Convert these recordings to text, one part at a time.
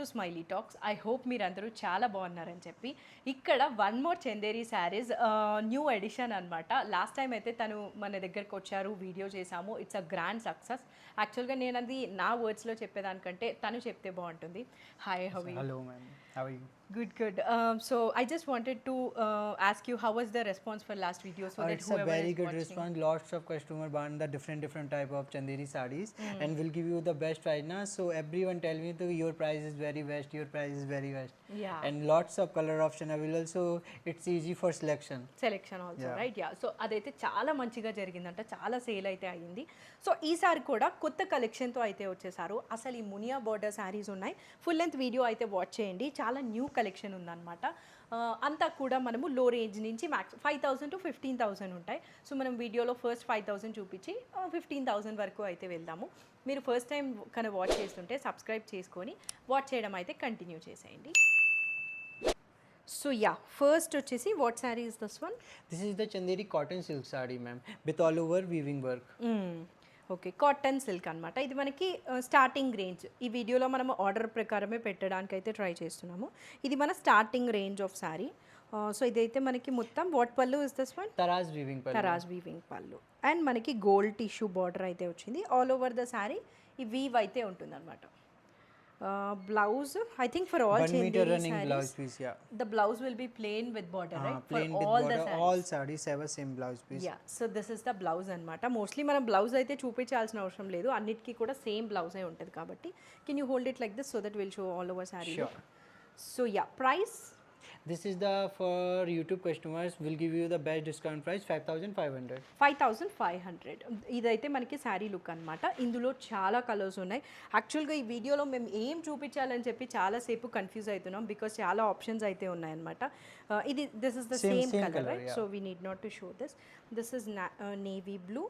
To smiley talks. I hope మీరందరూ చాలా బాగున్నారని చెప్పి. ఇక్కడ one more Chanderi sarees new edition అనమాట. లాస్ట్ టైం అయితే తను మన దగ్గరకు వచ్చారు, వీడియో చేశాము. It's a grand success. యాక్చువల్గా నేను అది నా వర్డ్స్లో చెప్పేదానికంటే తను చెప్తే బాగుంటుంది. Hi, how are you? Hello, ma'am. How are you? Good, good. So I just wanted to ask you, how was the response for last video? So that It's a whoever very is good watching. response. Lots of customer want the different type of Chanderi sarees, and we'll give you the best price now. So everyone tell me that your price is very best. Your price is very best. Yeah. And lots of color option available. So it's easy for selection. Selection also Yeah. Right. Yeah, so అదైతే చాలా మంచిగా జరిగిందంట, చాలా sale అయితే అయ్యింది. So ఈసారి కూడా కొత్త కలెక్షన్తో అయితే వచ్చేసారు. అసలు ఈ మునియా బోర్డర్ శారీస్ ఉన్నాయి. ఫుల్ లెంత్ వీడియో అయితే వాచ్ చేయండి. చాలా న్యూ కలెక్షన్ ఉందన్నమాట. అంతా కూడా మనము లో రేంజ్ నుంచి మ్యాక్స్ 5,000 to 15,000 ఉంటాయి. సో మనం వీడియోలో ఫస్ట్ 5,000 చూపించి 15,000 వరకు అయితే వెళ్దాము. మీరు ఫస్ట్ టైం కనుక వాచ్ చేస్తుంటే సబ్స్క్రైబ్ చేసుకొని వాచ్ చేయడం అయితే కంటిన్యూ చేసేయండి. సో యా, ఫస్ట్ వచ్చేసి what sari is this one? This is the Chanderi cotton silk saree, ma'am, with all over weaving work. Okay, cotton silk అనమాట. ఇది మనకి స్టార్టింగ్ రేంజ్. ఈ వీడియోలో మనం ఆర్డర్ ప్రకారమే పెట్టడానికి అయితే ట్రై చేస్తున్నాము. ఇది మన starting range of saree. So ఇదైతే మనకి మొత్తం what pallu is this one? Taraz weaving pallu. Taraz weaving pallu. And మనకి గోల్డ్ టిష్యూ బార్డర్ అయితే వచ్చింది. ఆల్ ఓవర్ ద శారీ ఈ వీవ్ అయితే ఉంటుంది అనమాట. Blouse I think for all 1 meter running blouse piece, yeah. The blouse will be plain with border, right? Plain with all the border. All sarees have a same blouse piece. Yeah, so this is the blouse అనమాట. Mostly మనం blouse అయితే చూపించాల్సిన అవసరం లేదు, అన్నిటికీ కూడా same బ్లౌజే ఉంటుంది కాబట్టి. Can you hold it like this so that will show all over sari? Sure. So yeah, price This is the for YouTube customers. We'll give you the best discount price 5,500. 5,500. ఇదైతే మనకి శారీ లుక్ అనమాట. ఇందులో చాలా colours ఉన్నాయి. యాక్చువల్గా ఈ వీడియోలో మేము ఏం చూపించాలని చెప్పి చాలాసేపు కన్ఫ్యూజ్ అవుతున్నాం, బికాస్ చాలా ఆప్షన్స్ అయితే ఉన్నాయన్నమాట. ఇది this is the Same same colour, colour, right? yeah. So we need not to show this. This is navy blue,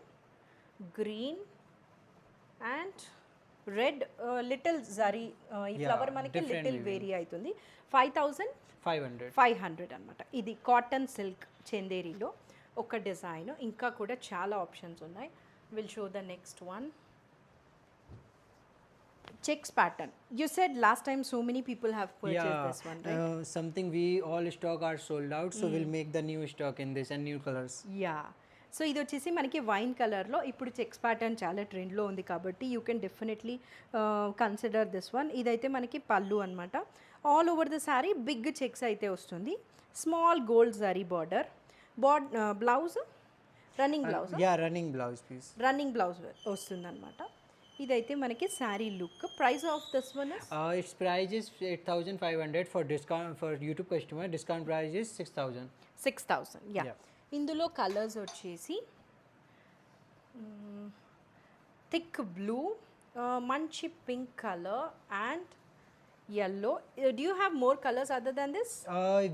green and red. Little zari ఈ Yeah, ఫ్లవర్ మనకి different లిటిల్ weaving. వేరీ అవుతుంది. 5,500 అనమాట. ఇది cotton silk చందేరిలో ఒక design. ఇంకా కూడా చాలా options ఉన్నాయి. Will show the next one. Checks pattern. You said last time so many people have purchased this one, right? Something we all stock are sold out, so we'll make the new stock in this and new colors. Yeah, so ఇది వచ్చేసి మనకి wine కలర్లో. ఇప్పుడు checks pattern చాలా ట్రెండ్లో ఉంది కాబట్టి you can definitely consider this one. ఇదైతే మనకి పళ్ళు అనమాట. All over the saree big checks అయితే వస్తుంది. Small gold zari border. Blouse running blouse, Yeah, running blouse piece. Running blouse వస్తుంది అనమాట. ఇదైతే మనకి saree look. Price of this one is Its price is 8,500 for discount for YouTube customer. Discount price is 6,000. 6,000. Yeah, Yeah. ఇందులో colours వచ్చేసి thick blue, మంచి pink colour and yellow. Do you have more colors other than this?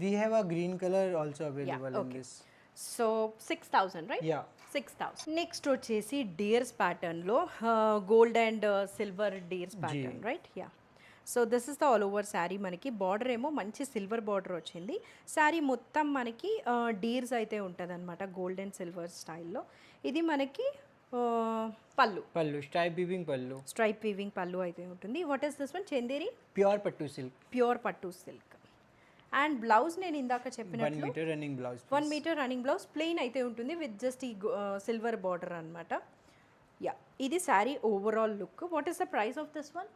We have a green color also available in okay. this. So 6,000, right? Yeah. 6,000. Next వచ్చేసి deers ప్యాటర్న్లో gold and silver deers pattern, right? Yeah, so this is the all over saree. మనకి border ఏమో మంచి silver border వచ్చింది. శారీ మొత్తం మనకి deers అయితే ఉంటుంది అనమాట, గోల్డ్ అండ్ సిల్వర్ స్టైల్లో. ఇది మనకి పళ్ళు, Pallu, stripe weaving pallu. Stripe weaving pallu అయితే ఉంటుంది. What is this one? Chanderi Pure pattu silk. Pure pattu silk. And blouse నేను ఇందాక 1 చెప్పినట్లు meter running blouse piece. 1 metre running blouse plain అయితే ఉంటుంది విత్ జస్ట్ ఈ సిల్వర్ బార్డర్ అనమాట. యా, ఇది sari overall look. What is the price of this one?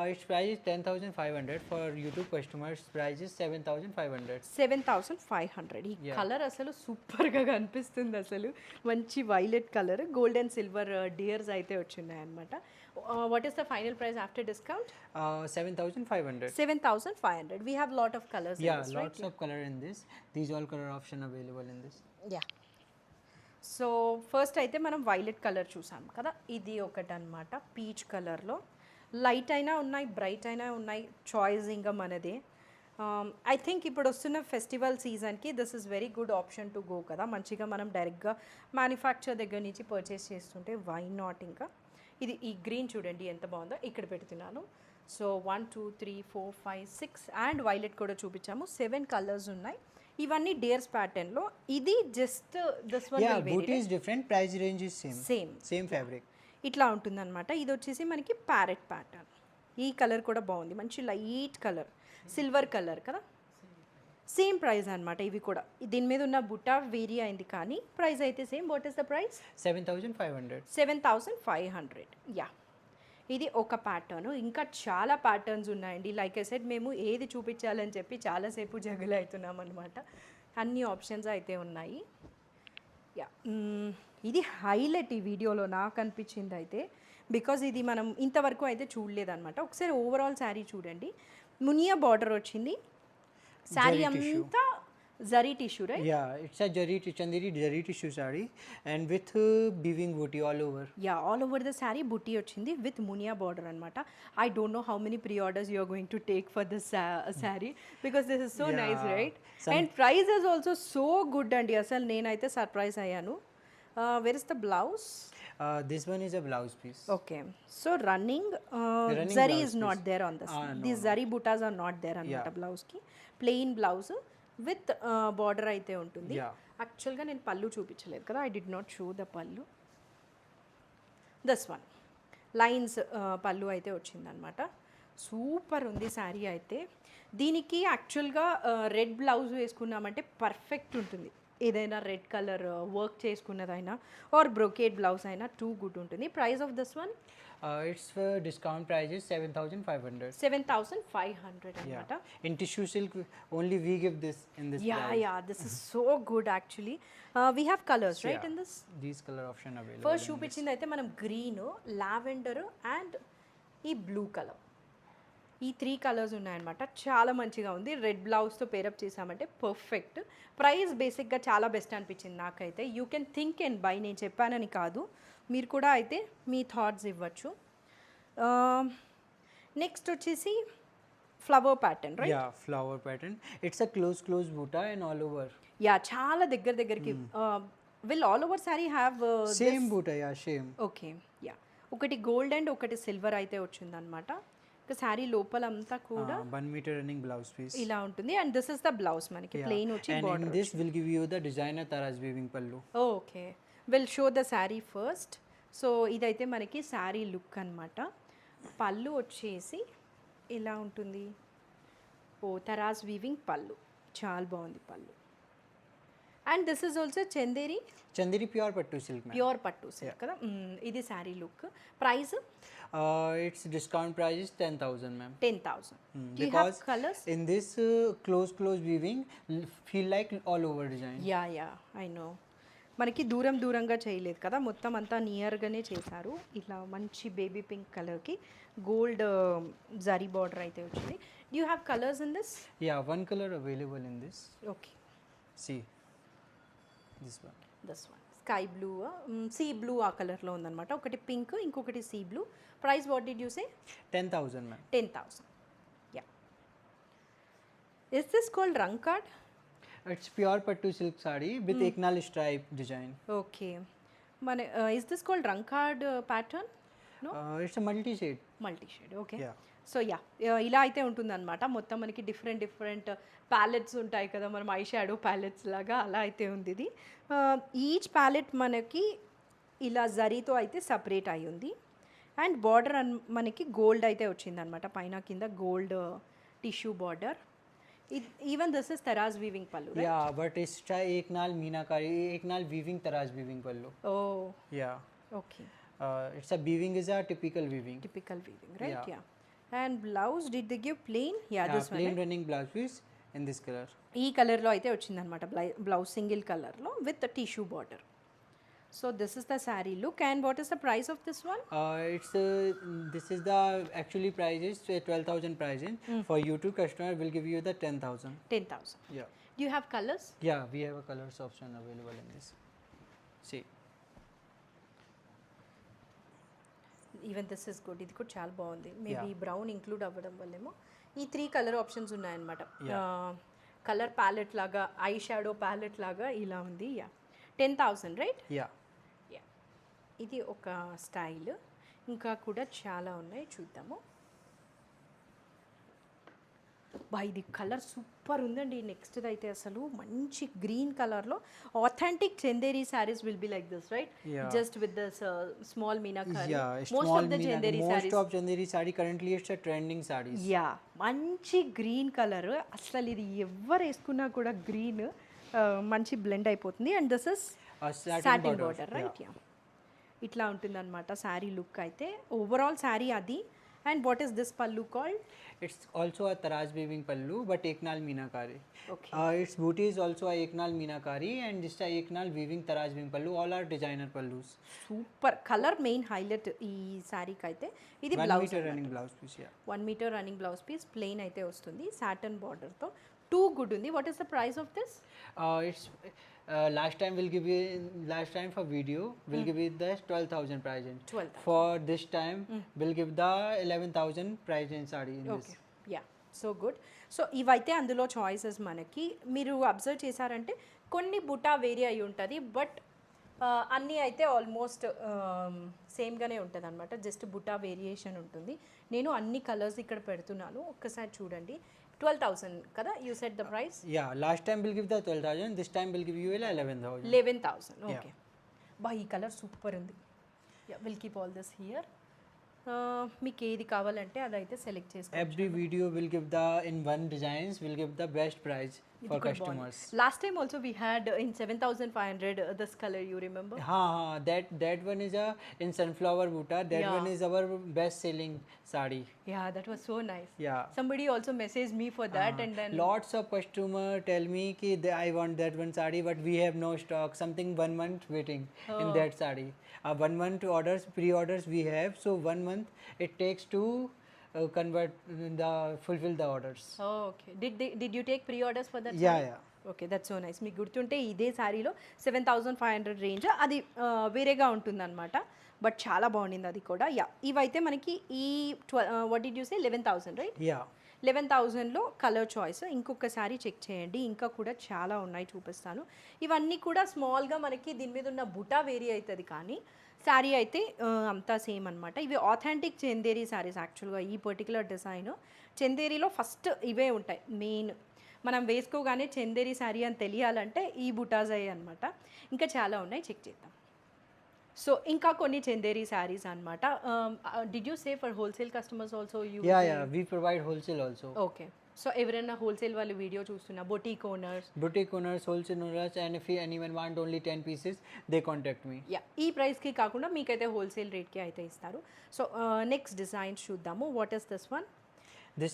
Its price is 10,500. For YouTube customers, price is 7,500. 7,500. ఈ Yeah. Colour అసలు సూపర్గా కనిపిస్తుంది. అసలు మంచి violet colour, gold and silver dears అయితే వచ్చినాయి అనమాట. What is the final price after discount? 7,500. 7,500. We have lot of colours. Yeah, lots of color in this. These all color option available in this. Yeah, so first అయితే మనం violet colour చూసాం కదా, ఇది ఒకటి అనమాట. పీచ్ కలర్లో light అయినా ఉన్నాయి, బ్రైట్ అయినా ఉన్నాయి. చాయిస్ ఇంకా మనదే. ఐ థింక్ ఇప్పుడు వస్తున్న ఫెస్టివల్ సీజన్కి this is very good option to go కదా. మంచిగా మనం డైరెక్ట్గా మ్యానుఫ్యాక్చర్ దగ్గర నుంచి పర్చేస్ చేస్తుంటే వై నాట్. ఇంకా ఇది ఈ గ్రీన్ చూడండి ఎంత బాగుందో, ఇక్కడ పెడుతున్నాను. సో 1 2 3 4 5 6 అండ్ వైలెట్ కూడా చూపించాము. 7 కలర్స్ ఉన్నాయి. ఇవన్నీ డియర్స్ ప్యాటర్న్లో. ఇది just this one Yeah, booty is different. Price range is same. Same Same fabric. ఇట్లా ఉంటుందన్నమాట. ఇది వచ్చేసి మనకి ప్యారెట్ ప్యాటర్న్. ఈ కలర్ కూడా బాగుంది, మంచి లైట్ కలర్, సిల్వర్ కలర్ కదా. సేమ్ ప్రైస్ అనమాట ఇవి కూడా. దీని మీద ఉన్న బుట్ట వేరీ అయింది కానీ ప్రైస్ అయితే same. What is the price? 7,500. 7,500. Yeah, ఇది ఒక ప్యాటర్న్. ఇంకా చాలా ప్యాటర్న్స్ ఉన్నాయండి. లైక్ ఐ సెడ్ మేము ఏది చూపించాలని చెప్పి చాలాసేపు జగలు అవుతున్నాం అనమాట. అన్ని ఆప్షన్స్ అయితే ఉన్నాయి. యా, ఇది హైలైట్ ఈ వీడియోలో నాకు అనిపించింది అయితే, బికాజ్ ఇది మనం ఇంతవరకు అయితే చూడలేదన్నమాట. ఒకసారి ఓవరాల్ శారీ చూడండి. మునియా బార్డర్ వచ్చింది, శారీ అంతా zari tissue, right? Yeah, it's a chanderi zari tissue saree and with weaving booty all over. Yeah, all over the sari బుట్టి వచ్చింది విత్ మునియా బార్డర్ అనమాట. I don't know how many pre orders you are going to take for this sari, because this is so nice, right? And price is also so good అండి. అసలు నేనైతే surprise అయ్యాను. Where is the blouse? This one is a blouse piece. Okay, so running running zari blouse is not piece. There on this. No, this zari బుటాస్ are not there అనమాట. బ్లౌజ్కి plain blouse with border అయితే ఉంటుంది. Yeah. యాక్చువల్గా నేను పళ్ళు చూపించలేదు కదా, I did not show the పళ్ళు. దస్ వన్ లైన్స్ పళ్ళు అయితే వచ్చిందనమాట. సూపర్ ఉంది శారీ అయితే. దీనికి యాక్చువల్గా రెడ్ బ్లౌజ్ వేసుకున్నామంటే పర్ఫెక్ట్ ఉంటుంది. ఏదైనా రెడ్ కలర్ వర్క్ చేసుకున్నదైనా ఆర్ బ్రోకేడ్ బ్లౌజ్ అయినా టూ గుడ్ ఉంటుంది. Price of this one? It's for discount price is 7,500. 7,500 అనమాట. In tissue silk only we give this in this yeah price. Yeah, this is so good actually. We have colours right in this. These color option available. First చూపించింది అయితే మనం green, lavender and ఈ blue colour, ఈ 3 colours ఉన్నాయన్నమాట. చాలా మంచిగా ఉంది. Red బ్లౌజ్తో pair up చేసామంటే పర్ఫెక్ట్. ప్రైస్ బేసిక్గా చాలా బెస్ట్ అనిపించింది నాకైతే. You can think and by, నేను చెప్పానని కాదు, మీరు కూడా అయితే మీ థాట్స్ ఇవ్వచ్చు. నెక్స్ట్ వచ్చేసి flower pattern, right? Yeah, flower pattern. It's a close butta and all over. Yeah, చాలా దగ్గరికి. Will all over sorry have Same butta, yeah, same. Okay. Yeah, ఒకటి గోల్డ్ అండ్ ఒకటి సిల్వర్ అయితే వచ్చిందనమాట. ఇక శారీ లోపలంతా కూడా 1 meter running blouse piece. ఇలా ఉంటుంది. And this is the blouse, మనకి Yeah. ప్లెయిన్ వచ్చి And in border. this will give you the designer taras weaving pallu. Okay, will show the sari first. So ఇదైతే మనకి శారీ లుక్ అనమాట. పళ్ళు వచ్చేసి ఇలా ఉంటుంది. ఓ, తరాజ్ వీవింగ్ పళ్ళు, చాలా బాగుంది పళ్ళు. And this is also Chanderi Chanderi pure pattu silk ma'am. Pure pattu silk కదా. ఇది sari look. Price Its discount price is 10,000 ma'am. 10,000. Do you have Because colors? in this close weaving feel like all over design. Yeah yeah, I know. మనకి దూరంగా చేయలేదు కదా, మొత్తం అంతా నియర్గానే చేశారు. ఇలా మంచి బేబీ పింక్ కలర్కి గోల్డ్ జరీ బార్డర్ అయితే వచ్చింది. Do you have colours in this? Yeah, one color available in this. Okay, See this one. This one sky blue, sea blue ఆ కలర్లో ఉందన్నమాట. ఒకటి పింక్, ఇంకొకటి sea blue. Price what did you say? 10,000 ma'am. 10,000. Yeah. Is this called rang card? It's pure pattu silk saree with eknal stripe design. Okay, మన is this called rang card pattern? No, It's a multi shade. Multi shade. Okay. Yeah. So yeah, ఇలా అయితే ఉంటుందన్నమాట. మొత్తం మనకి different palettes ఉంటాయి కదా, మనం eye shadow palettes లాగా, అలా అయితే ఉంది ఇది. ఈచ్ ప్యాలెట్ మనకి ఇలా జరీతో అయితే సపరేట్ అయి ఉంది. అండ్ బార్డర్ మనకి గోల్డ్ అయితే వచ్చిందనమాట, పైన కింద gold tissue border. Even this is Taraz weaving pallu, right? Yeah, but it's eknal meenakari, eknal weaving taraz weaving pallu. Oh, Yeah. Okay. It's a weaving is a typical weaving. Typical weaving, right? Yeah. Yeah. And blouse did they give plain? Yeah, this one. Plain running blouse piece in this color. ఈ కలర్లో అయితే వచ్చిందనమాట blouse, single కలర్లో with tissue border. So this is the sari look. And what is the price of this one? It's this is the actually price is 12,000 price in. For YouTube customer will give you the 10,000. 10,000. Yeah. Do you have colors? Yeah, we have a colors option available in this. See. Even this is good. ఇది కూడా చాలా బాగుంది. Maybe brown include అవ్వడం వల్లేమో ఈ 3 colour options ఉన్నాయన్నమాట. Colour palette లాగా, eye shadow palette లాగా ఇలా ఉంది. Yeah, 10,000, right? Yeah. యా, ఇది ఒక స్టైల్. ఇంకా కూడా చాలా ఉన్నాయి, చూద్దాము. బా ఇది కలర్ సూపర్ ఉందండి. నెక్స్ట్ది అయితే అసలు మంచి గ్రీన్ కలర్లో authentic Chanderi saris will be like this right, Yeah. Just with this small meenakari. Yeah, most small of the Meenakari. Chanderi Most saris. of Chanderi sari currently it's a trending sarees. Yeah మంచి గ్రీన్ కలర్, అసలు ఇది ఎవరు వేసుకున్నా కూడా గ్రీన్ మంచి blend అయిపోతుంది. And this is Satin satin border, border right. Yeah ఇట్లా ఉంటుందన్నమాట శారీ లుక్ అయితే, ఓవరాల్ శారీ అది. అండ్ వాట్ ఈస్ దిస్ పల్లు called? It's also a Taraz weaving pallu, but Eknal Meenakari. Okay. Its booty is also a Eknal Meenakari, and this is Eknal weaving Taraz weaving pallu. All are designer pallus. Super colour main highlight ఈ శారీకి అయితే. ఇది 1 blouse meter running blouse piece. Yeah. 1 metre running blouse piece plain అయితే వస్తుంది, satin బార్డర్తో. Too good ఉంది. What is the price of this? It's last time for video we'll give you the 12,000 price range. 12,000. For this time we'll give the 11,000 price range saree in okay. this. Yeah so good. So ఇవైతే అందులో choices మనకి మీరు observe చేశారంటే కొన్ని buta vary అయి ఉంటుంది, but అన్నీ అయితే ఆల్మోస్ట్ సేమ్గానే ఉంటుంది అనమాట. జస్ట్ బుటా వేరియేషన్ ఉంటుంది. నేను అన్ని కలర్స్ ఇక్కడ పెడుతున్నాను, ఒక్కసారి చూడండి. 12,000 కదా you set the price? Yeah, last time we'll give the 12,000, this time we'll give you 11,000. 11,000. Okay. బా ఈ కలర్ సూపర్ ఉంది. Will keep all this here. మీకు ఏది కావాలంటే అదైతే సెలెక్ట్ చేసుకోండి. Every video will give the in one designs will give the best price for customers. Last time also we had in 7,500 this colour, you remember? That one is a in sunflower buta. That Yeah. one is our best selling sari. Yeah, that was so nice. Yeah. Somebody also messaged me for that, and then Lots of customer tell me ki I want that one sari, but we have no stock. Something 1 month waiting in that sari. 1 month orders, pre-orders we have. So 1 month it takes to fulfill the orders. oh, okay. Did you take pre-orders for that? Yeah, saree? yeah. Okay, that's so nice. మీకు గుర్తుంటే ఇదే శారీలో 7,500 range, అది వేరేగా ఉంటుందన్నమాట, but చాలా బాగుండింది అది కూడా. యా ఇవైతే మనకి ఈ what did you say 11,000 right? Yeah. 11,000లో కలర్ చాయిస్. ఇంకొకసారి చెక్ చేయండి, ఇంకా కూడా చాలా ఉన్నాయి, చూపిస్తాను. ఇవన్నీ కూడా స్మాల్గా మనకి దీని మీద ఉన్న బుటా వేరీ అవుతుంది, కానీ శారీ అయితే అంతా సేమ్ అనమాట. ఇవి ఆథెంటిక్ చందేరి శారీస్. యాక్చువల్గా ఈ పర్టికులర్ డిజైన్ చందేరిలో ఫస్ట్ ఇవే ఉంటాయి మెయిన్. మనం వేసుకోగానే చందేరి శారీ అని తెలియాలంటే ఈ బుటాస్ అయ్యి అనమాట. ఇంకా చాలా ఉన్నాయి, చెక్ చేద్దాం. సో ఇంకా కొన్ని చందేరి శారీస్ అనమాట. Did you say for wholesale customers also you? Yeah. We provide wholesale also. Okay. So ఎవరైనా హోల్సేల్ వాళ్ళు వీడియో చూస్తున్నా, boutique owners, Boutique owners, wholesale owners, and if anyone want only 10 pieces, they contact me. Yeah ఈ ప్రైస్కి కాకుండా మీకైతే wholesale రేట్కి అయితే ఇస్తారు. సో నెక్స్ట్ డిజైన్స్ చూద్దాము. What is this one? This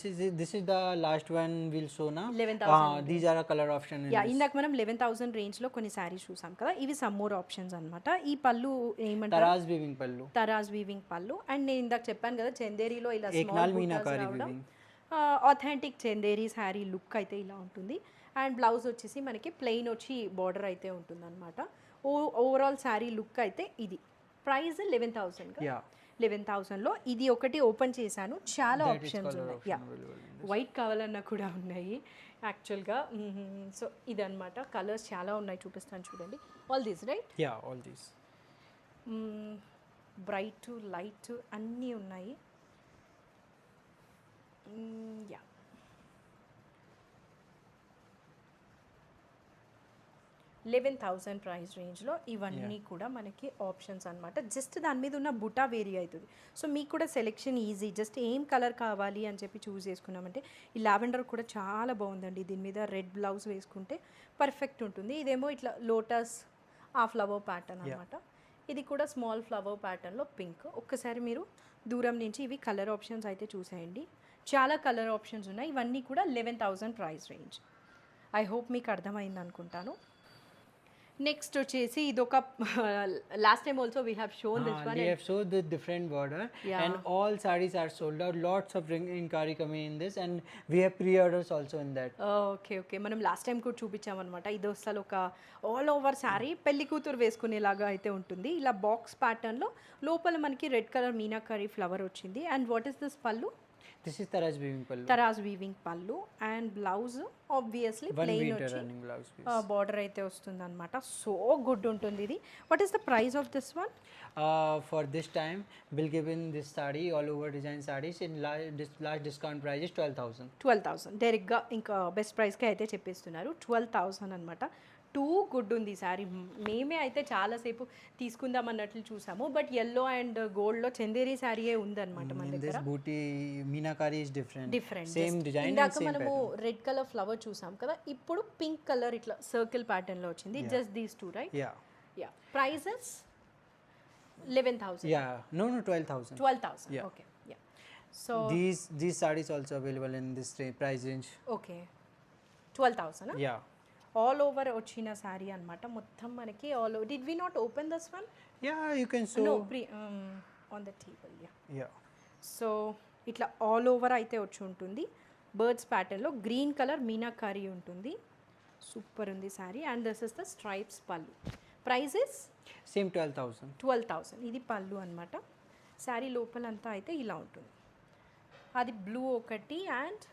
is the last one we'll show now. 11,000 These are a color option in yeah this. ఇందాక మనం 11,000 రేంజ్లో కొన్ని శారీస్ చూసాం కదా, ఇవి సమ్ మోర్ ఆప్షన్స్ అనమాట. ఈ పళ్ళు ఏమంటారు? Taraz weaving pallu. Taraz weaving pallu. And నేను ఇందాక చెప్పాను కదా చందేరిలో ఇలా Eknal Meenakari weaving. Authentic Chanderi sari look అయితే ఇలా ఉంటుంది. అండ్ బ్లౌజ్ వచ్చేసి మనకి ప్లెయిన్ వచ్చి బార్డర్ అయితే ఉంటుందన్నమాట. ఓవరాల్ శారీ లుక్ అయితే ఇది. ప్రైస్ 11,000. Yeah. 11,000లో ఇది ఒకటి ఓపెన్ చేశాను, చాలా That is ఆప్షన్స్ color ఉన్నాయి. option yeah available in this. White కావాలన్నా కూడా ఉన్నాయి యాక్చువల్గా. సో ఇదన్నమాట, కలర్స్ చాలా ఉన్నాయి, చూపిస్తాను చూడండి. All these right? Yeah, all these. Bright light అన్నీ ఉన్నాయి. యా 11,000 ప్రైస్ రేంజ్లో ఇవన్నీ కూడా మనకి ఆప్షన్స్ అనమాట. జస్ట్ దాని మీద ఉన్న బుటా వేరీ అవుతుంది. సో మీకు కూడా సెలెక్షన్ ఈజీ. జస్ట్ ఏం కలర్ కావాలి అని చెప్పి చూస్ చేసుకున్నామంటే ఈ లావెండర్ కూడా చాలా బాగుందండి. దీని మీద రెడ్ బ్లౌజ్ వేసుకుంటే పర్ఫెక్ట్ ఉంటుంది. ఇదేమో ఇట్లా లోటస్ ఆ ఫ్లవర్ ప్యాటర్న్ అనమాట. ఇది కూడా స్మాల్ ఫ్లవర్ ప్యాటర్న్లో పింక్. ఒక్కసారి మీరు దూరం నుంచి ఇవి కలర్ ఆప్షన్స్ అయితే చూసేయండి. చాలా కలర్ ఆప్షన్స్ ఉన్నాయి. ఇవన్నీ కూడా 11,000 ప్రైస్ రేంజ్. ఐ హోప్ మీకు అర్థమైంది అనుకుంటాను. నెక్స్ట్ వచ్చేసి ఇదొక last time also we have shown this one. We have showed the different border. Yeah. And all sarees are sold out. Lots of inquiry coming in this, and we have pre-orders also in that. Okay okay, మనం last time కూడా చూపించామన్నమాట. ఇది అసలు ఒక all over sari పెళ్లి కూతురు వేసుకునేలాగా అయితే ఉంటుంది. ఇలా బాక్స్ ప్యాటర్న్లో లోపల మనకి రెడ్ కలర్ మీనాకరీ ఫ్లవర్ వచ్చింది. And what is this pallu? This is Taraz weaving pallu. Taraz weaving pallu and blouse obviously One plain meter వచ్చి running blouse piece. బార్డర్ అయితే వస్తుంది అనమాట. సో గుడ్ ఉంటుంది ఇది. What is the price of this one? For this time, we'll give in this sari, all over design sarees, in this last discount price is 12,000. 12,000 డైరెక్ట్గా ఇంకా best ప్రైస్కి అయితే చెప్పేస్తున్నారు. 12,000 అనమాట. టూ గుడ్ ఉంది శారీ. మేమే అయితే చాలాసేపు తీసుకుందాం అన్నట్లు చూసాము, బట్ ఎల్లో అండ్ గోల్డ్లో చందేరి శారీయే ఉందన్నమాట మన In దగ్గర. this booty, Meenakari is different. Different Same design and ఇందాక same మనము pattern. రెడ్ కలర్ ఫ్లవర్ చూసాం కదా, ఇప్పుడు పింక్ కలర్ ఇట్లా సర్కిల్ ప్యాటర్న్లో వచ్చింది. Just these two right? Yeah. Yeah. Prices 11,000. Yeah. No, 12,000. 12,000. Yeah. Okay. Yeah. So These sarees also available in this price range. Okay 12,000. Yeah. All over వచ్చిన శారీ అనమాట మొత్తం మనకి. All over did we not open this one? Yeah, you can show. No pre on the table. Yeah. Yeah. So ఇట్లా all over అయితే వచ్చి ఉంటుంది. Birds ప్యాటర్న్లో green colour meenakari ఉంటుంది. సూపర్ ఉంది saree. And this is the stripes pallu. Prices Same 12,000. 12,000. ఇది పళ్ళు అనమాట. శారీ లోపలంతా అయితే ఇలా ఉంటుంది. అది బ్లూ ఒకటి and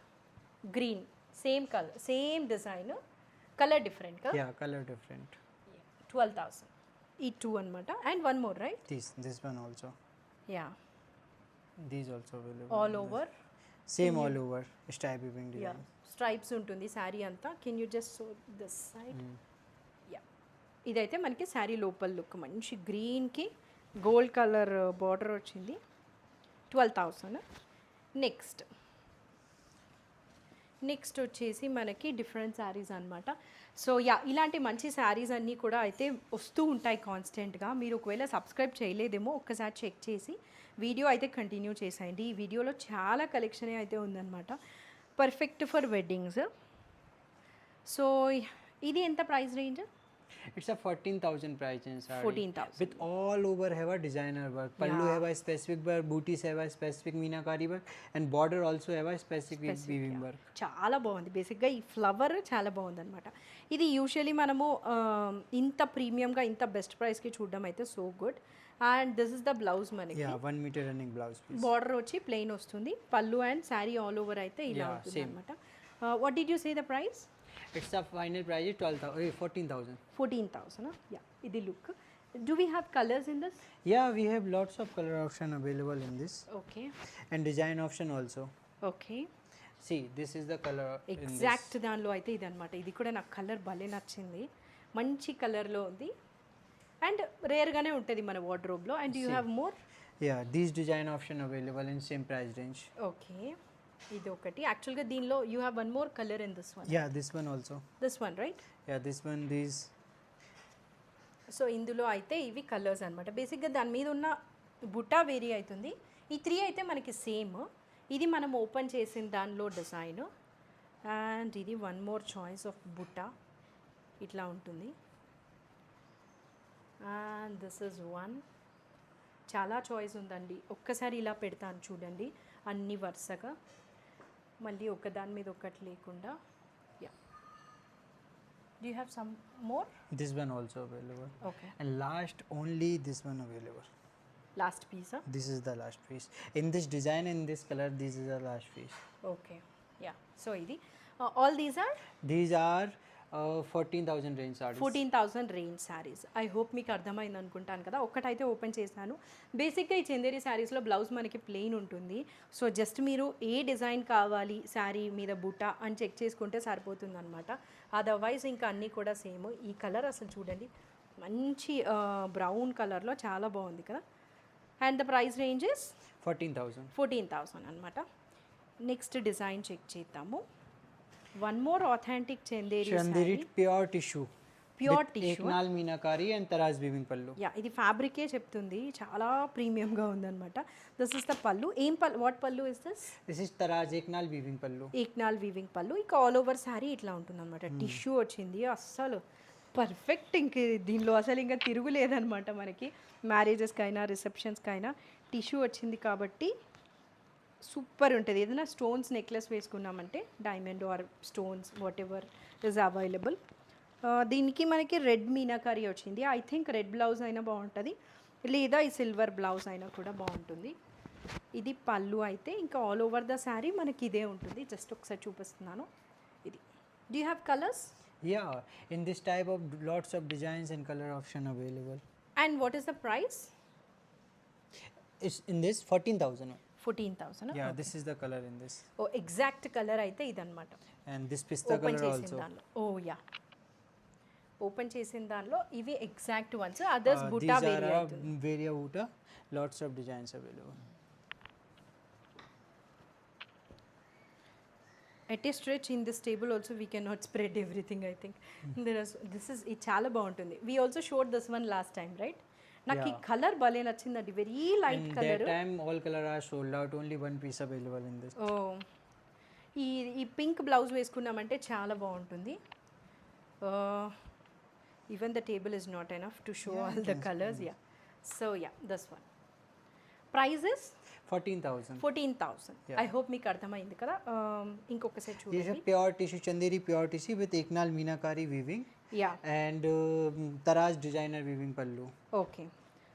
green same colour same design, colour different కదా. Yeah, color different. 12,000. ఈ టూ అనమాట. And one more right? This one also. Yeah. These also available. All over. Same all over. Stripe weaving yeah. design. Stripes ఉంటుంది శారీ అంతా. Can you just show this side? Yeah. ఇదైతే మనకి శారీ లోపల look మంచి గ్రీన్కి gold colour border వచ్చింది. 12,000. Next వచ్చేసి మనకి డిఫరెంట్ శారీస్ అనమాట. సో యా, ఇలాంటి మంచి శారీస్ అన్నీ కూడా అయితే వస్తూ ఉంటాయి కాన్స్టెంట్గా. మీరు ఒకవేళ సబ్స్క్రైబ్ చేయలేదేమో ఒక్కసారి చెక్ చేసి వీడియో అయితే కంటిన్యూ చేసేయండి. ఈ వీడియోలో చాలా కలెక్షన్ అయితే ఉందన్నమాట. Perfect for weddings. సో ఇది ఎంత price range? It's a 14,000 price in saree. 14,000. With all over have a designer work. Pallu have a specific work, booties have a specific meenakari work, and border also have a specific weaving work. చాలా బాగుంది. బేసిక్గా ఈ flower చాలా బాగుంది అనమాట. ఇది usually మనము ఇంత ప్రీమియంగా ఇంత బెస్ట్ ప్రైస్కి చూడడం అయితే so good. And this is the blouse మనకి. Yeah, 1 meter running blouse piece. Border వచ్చి ప్లెయిన్ వస్తుంది. పళ్ళు అండ్ శారీ ఆల్ ఓవర్ అయితే ఇలా Yeah, ఉంటుంది same. అనమాట. What did you say the price? It's a final price is 14,000. 14,000. Yeah. ఇది look. Do we have colours in this? Yeah, we have lots of color option available in this, okay. and design option also. Okay. See, this is the color in this. Exact దానిలో అయితే ఇది అనమాట. ఇది కూడా నాకు colour భలే నచ్చింది. మంచి కలర్లో ఉంది అండ్ రేర్గానే ఉంటుంది మన వార్డ్రోబ్లో. And you have more? Yeah, these design option available in same price range. Okay. ఇది ఒకటి. యాక్చువల్గా దీనిలో you have one more colour in this one. Yeah, this one also. This one right? Yeah, this one, these. So ఇందులో అయితే ఇవి colours అనమాట. బేసిక్గా దాని మీద ఉన్న బుట్టా వేరీ అవుతుంది. ఈ 3 అయితే మనకి సేమ్. ఇది మనం ఓపెన్ చేసిన దానిలో డిజైన్. అండ్ ఇది one more choice of Butta ఇట్లా ఉంటుంది. And this is one. చాలా చాయిస్ ఉందండి. ఒక్కసారి ఇలా పెడతాను చూడండి అన్ని వరుసగా, మళ్ళీ ఒకదాని మీద ఒకటి లేకుండా. Yeah. Do you have some more? This one also available. Okay. And last, only this one available. Last Pisa? This is the last piece. In this design, in this color, this is the last piece. Okay. Yeah. So ఇది all these are These are 14,000 range sarees. 14,000 range sarees. I hope మీకు అర్థమైంది అనుకుంటాను కదా. ఒక్కటైతే open చేశాను. బేసిక్గా ఈ చందేరి శారీస్లో blouse మనకి ప్లెయిన్ ఉంటుంది. సో జస్ట్ మీరు ఏ డిజైన్ కావాలి శారీ మీద బుట్ట అని చెక్ చేసుకుంటే సరిపోతుంది అనమాట. అదర్వైజ్ ఇంకా అన్నీ కూడా సేమ్. ఈ కలర్ అసలు చూడండి మంచి బ్రౌన్ కలర్లో చాలా బాగుంది కదా. And the price range is 14,000. 14,000 అనమాట. నెక్స్ట్ డిజైన్ చెక్ చేద్దాము. One more authentic Chanderi Chanderi pure tissue. Pure With tissue. Eknal Meenakari and Taraz weaving pallu. Yeah. ఇది ఫ్యాబ్రికే చెప్తుంది. చాలా ప్రీమియంగా ఉందన్నమాట. దిస్ ఇస్ ద పళ్ళు. ఏం పళ్ళు? What pallu is this? This is Taraz Eknal weaving pallu. Eknal weaving pallu. ఇక all over sari ఇట్లా ఉంటుందన్నమాట. టిష్యూ వచ్చింది. అస్సలు పర్ఫెక్ట్. ఇంక దీనిలో అసలు ఇంకా తిరుగులేదనమాట మనకి. మ్యారేజెస్కైనా రిసెప్షన్స్కైనా టిష్యూ వచ్చింది కాబట్టి సూపర్ ఉంటుంది. ఏదైనా స్టోన్స్ నెక్లెస్ వేసుకున్నామంటే diamond or stones whatever is available. దీనికి మనకి రెడ్ మీనాకరీ వచ్చింది. ఐ థింక్ రెడ్ బ్లౌజ్ అయినా బాగుంటుంది, లేదా ఈ సిల్వర్ బ్లౌజ్ అయినా కూడా బాగుంటుంది. ఇది పళ్ళు అయితే ఇంకా ఆల్ ఓవర్ ద శారీ మనకి ఇదే ఉంటుంది. జస్ట్ ఒకసారి చూపిస్తున్నాను. ఇది do you have colours? Yeah, in this type of lots of designs and color option available. And what is the price? It's in this 14,000. 14,000. Yeah, this is the color in this. Oh exact colour అయితే ఇదన్నమాట. And this pista open color చేసిన also. దానిలో yeah open చేసిన దానిలో ఇవి exact ones. Others బుటా These vary are అవుతుంది. Varia Uta. Lots of designs available. At a stretch in this table also we cannot spread everything, I think. This is it చాలా బాగుంటుంది. We also showed this one last time, right? నాకు ఈ colour భలే నచ్చిందండి. Very light And colour. that time all color are sold out. Only one piece available in this. Oh ఈ pink blouse వేసుకున్నామంటే చాలా బాగుంటుంది. Even the table is not enough to show all the colours. Yeah so yeah this one price is 14,000. 14,000. I hope మీకు అర్థమైంది కదా. ఇంకొకసారి This is చూడండి. a pure tissue, Chanderi pure tissue with Eknal Meenakari weaving yeah and Taraz designer weaving pallu. Okay.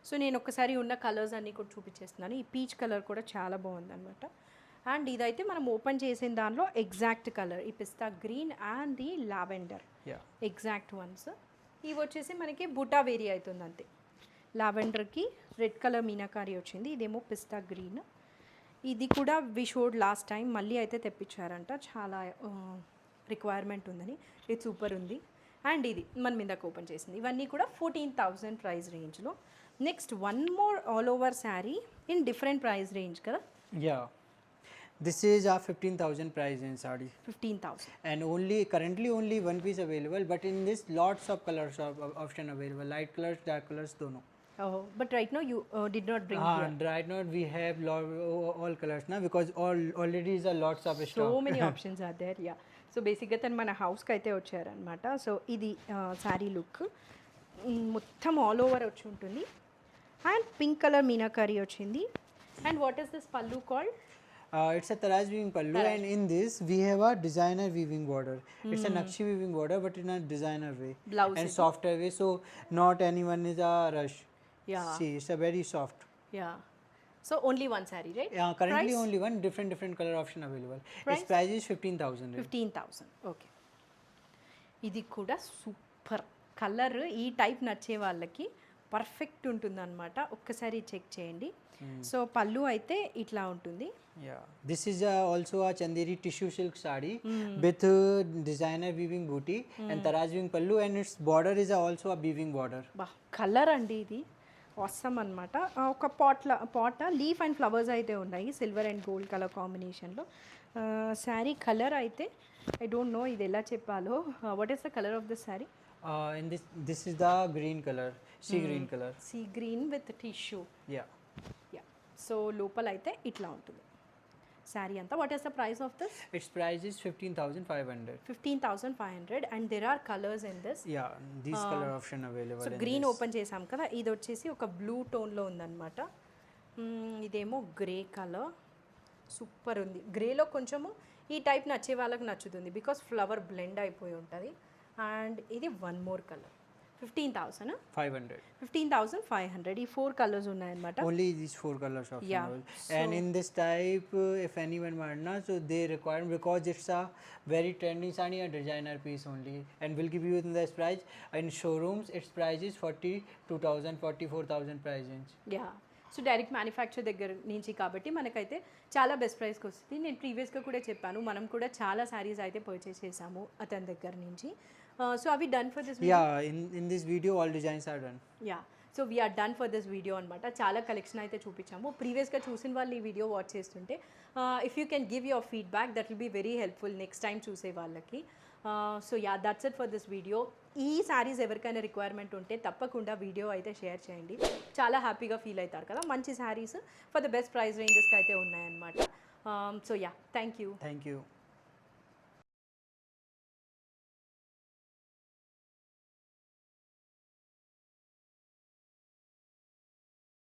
So నేను ఒక్కసారి ఉన్న colours అన్నీ కూడా చూపించేస్తున్నాను. ఈ పీచ్ కలర్ కూడా చాలా బాగుంది అనమాట. అండ్ ఇదైతే మనం ఓపెన్ చేసిన దానిలో ఎగ్జాక్ట్ కలర్ ఈ pista green and the lavender Yeah. Exact ones. ఇవి వచ్చేసి మనకి బుటా వేరీ అవుతుంది అంతే. లావెండర్కి రెడ్ కలర్ మీనాకారి వచ్చింది. ఇదేమో పిస్తా గ్రీన్. ఇది కూడా వి షోడ్ లాస్ట్ టైం. మళ్ళీ అయితే తెప్పించారంట. చాలా రిక్వైర్మెంట్ ఉందని. ఇది సూపర్ ఉంది. అండ్ ఇది మనం ఇందాక ఓపెన్ చేసింది. ఇవన్నీ కూడా 14,000 ప్రైస్ రేంజ్లో. Next one more all over sari in different price range కదా. Yeah. This is our 15,000 price in sari. 15,000. And currently only one piece available, but in this lots of colors option available. Light colors, dark colors, dono. Oh, but right now you did not bring here. And right now we have all colors now because already is a lots of So stock. many options are there. Yeah. So బేసిక్గా తను మన హౌస్కి అయితే వచ్చారనమాట. So ఇది sari look మొత్తం all over వచ్చి ఉంటుంది. అండ్ పింక్ కలర్ మీనాకారి వచ్చింది. అండ్ వాట్ ఈస్ దిస్ పల్లు called? It's a Taraz weaving pallu, and in this we have a designer weaving border. It's a Nakshi weaving border, but in a designer way Blouse and is- softer way. So not anyone is a rush. Yeah. See, it's a very soft. Yeah so only one sari right? Currently only one different color option available. Its price is 15,000. 15,000. Okay. ఇది కూడా super colour. ఈ type నచ్చే వాళ్ళకి perfect ఉంటుందన్నమాట. ఒక్కసారి check చేయండి. So పళ్ళు అయితే ఇట్లా ఉంటుంది. Yeah, this is also a Chanderi tissue silk sari with designer weaving booty and Taraz weaving pallu, and its border is also a weaving border. బా కలర్ అండి ఇది అవసరం అనమాట. ఒక పాట్ లీఫ్ అండ్ ఫ్లవర్స్ అయితే ఉన్నాయి సిల్వర్ అండ్ గోల్డ్ కలర్ కాంబినేషన్లో. Sari colour అయితే ఐ డోంట్ నో ఇది ఎలా చెప్పాలో. What is the colour of the sari? In this is the green color, sea green color. Sea green with tissue. Yeah. Yeah so లోపల అయితే ఇట్లా ఉంటుంది శారీ అంతా. What is the price of this? Its price is 15,500. 15,500. And there are colours in this. Yeah, these color option available. So in green this. Open చేసాం కదా. ఇది వచ్చేసి ఒక బ్లూ టోన్లో ఉందన్నమాట. ఇదేమో గ్రే కలర్. సూపర్ ఉంది. గ్రేలో కొంచెము ఈ టైప్ నచ్చే వాళ్ళకి నచ్చుతుంది బికాస్ ఫ్లవర్ బ్లెండ్ అయిపోయి ఉంటుంది. అండ్ ఇది వన్ మోర్ కలర్. 15,000. 500. 15,500. ఈ 4 కలర్స్ ఉన్నాయన్నమాట. Only these 4 colors option Yeah, available. And in this type, if anyone want na, so they require because it's a very trending sari and designer piece only, and we'll give you in this price. In showrooms, its price is 42,000, 44,000 price range. Yeah so direct manufacture దగ్గర నుంచి కాబట్టి మనకైతే చాలా best ప్రైస్కి వస్తుంది. నేను ప్రీవియస్గా కూడా చెప్పాను మనం కూడా చాలా శారీస్ అయితే పర్చేస్ చేసాము అతని దగ్గర నుంచి. సో అవి done for this. Yeah, in this video, all designs are done. Yeah so we're done for this video అనమాట. చాలా కలెక్షన్ అయితే చూపించాము. ప్రీవియస్గా చూసిన వాళ్ళు ఈ వీడియో వాచ్ చేస్తుంటే if you can give your feedback that will be very helpful next time చూసే వాళ్ళకి. So yeah that's it for this video. ఈ శారీస్ ఎవరికైనా రిక్వైర్మెంట్ ఉంటే తప్పకుండా వీడియో అయితే షేర్ చేయండి. చాలా హ్యాపీగా ఫీల్ అవుతారు కదా. మంచి saris for the best price రేంజెస్కి అయితే ఉన్నాయన్నమాట. So yeah thank you. Thank you.